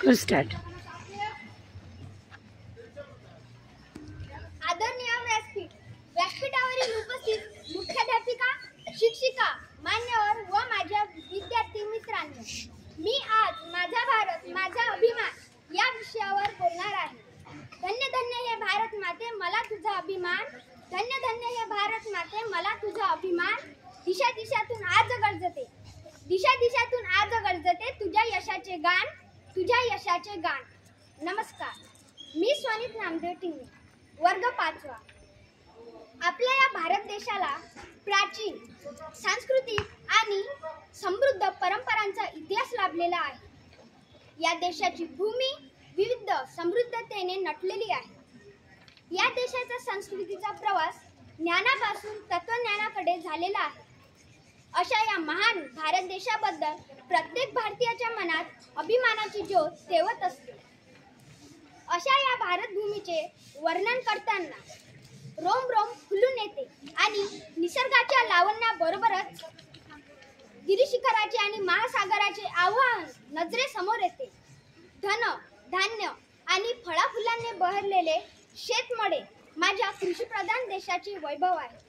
Start. आदरणीय व्यासपीठावरील उपस्थित मुख्याध्यापिका, शिक्षिका, मान्यवर व माझ्या विद्यार्थी मित्रांनो, मी आज माझा भारत माझा अभिमान या विषयावर बोलणार आहे। धन्य धन्य हे भारत माते मला तुझा अभिमान, धन्य धन्य हे भारत माते मला तुझा अभिमान। दिशा दिशातून आज गरजते, दिशा दिशातून आज गरजते तुझ्या यशाचे गान, तुझ्या यशाचे गान। नमस्कार, मी स्वनित नामदेव टिंगरे, वर्ग 5वा। आपल्या या भारत देशाला प्राचीन, सांस्कृतिक आणि समृद्ध परंपरांचा इतिहास लाभलेला आहे। या देशाची भूमी विविध समृद्धतेने नटलेली आहे। या देशाचा संस्कृतीचा प्रवास ज्ञानापासून तत्वज्ञानाकडे झालेला आहे। अशा या महान भारत देशाबद्दल प्रत्येक भारतीयाच्या मनात अभिमानाची ज्योत तेवत असते। अशा या भारत भूमीचे वर्णन करताना रोम रोम फुलून येते आणि निसर्गाच्या लावण्याबरोबरच गिरीशिखराचे आणि महासागराचे आव्हान नजरेसमोर येते। धन धान्य आणि फळाफुलांनी बहरलेले शेतमळे माझ्या कृषीप्रधान देशाचे वैभव आहे।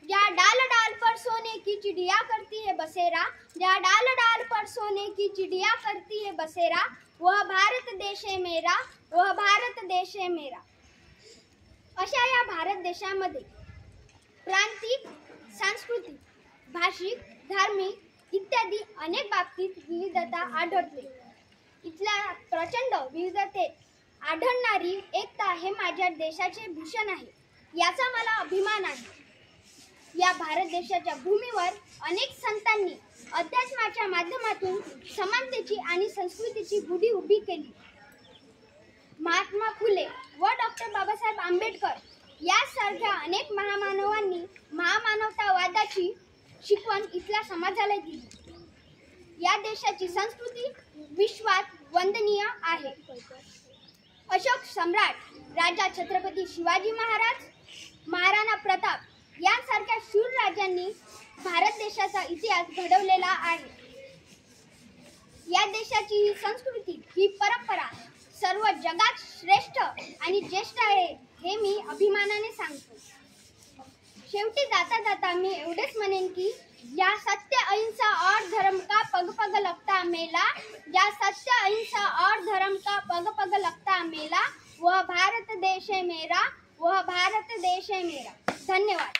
या डाल डाल पर सोने की चिड़िया करती है बसेरा, या डाल डाल पर सोने की चिड़िया करती है बसेरा, वह भारत देश है मेरा, वह भारत देश है मेरा। अशा या भारत देशामध्ये प्रांतिक, सांस्कृतिक, भाषिक, धार्मिक इत्यादी अनेक बाबतीत विविधता आढळते। इथल्या प्रचंड विविधतेत आढळणारी एकता हे माझ्या देशाचे भूषण आहे, याचा मला अभिमान आहे। या भारत देशाच्या भूमीवर अनेक संतांनी अध्यात्माच्या माध्यमातून समानतेची आणि संस्कृतीची गुढी उभी केली। महात्मा फुले व डॉक्टर बाबासाहेब आंबेडकर यासारख्या अनेक महामानवांनी महामानवतावादाची शिकवण इथल्या समाजाला दिली। या देशाची संस्कृती विश्वात वंदनीय आहे। अशोक सम्राट, राजा छत्रपती शिवाजी महाराज, महाराणा प्रताप यांसारख्या शूर राजांनी भारत देशाचा इतिहास घडवलेला आहे। या देशाची ही संस्कृती, ही परंपरा सर्व जगात श्रेष्ठ आणि ज्येष्ठ आहे हे मी अभिमानाने सांगतो। शेवटी जाता जाता मी एवढेच म्हणेन की या सत्य अहिंसा और धर्म का पग पग लगता मेला, या सत्य अहिंसा और धर्म का पग पग लगता मेला, वह भारत देश है मेरा, वह भारत देश है मेरा। धन्यवाद।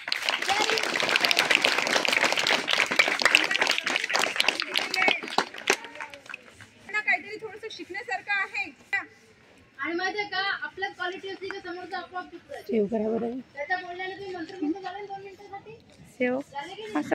काहीतरी थोडंसं शिकण्यासारखं आहे आणि माझ्या का आपल्या क्वालिटी असली का समोरचा आपोआप सेव करा बरं। त्याच्या बोलण्याने तुम्ही मंत्र झालं 2 मिनिटांसाठी सेव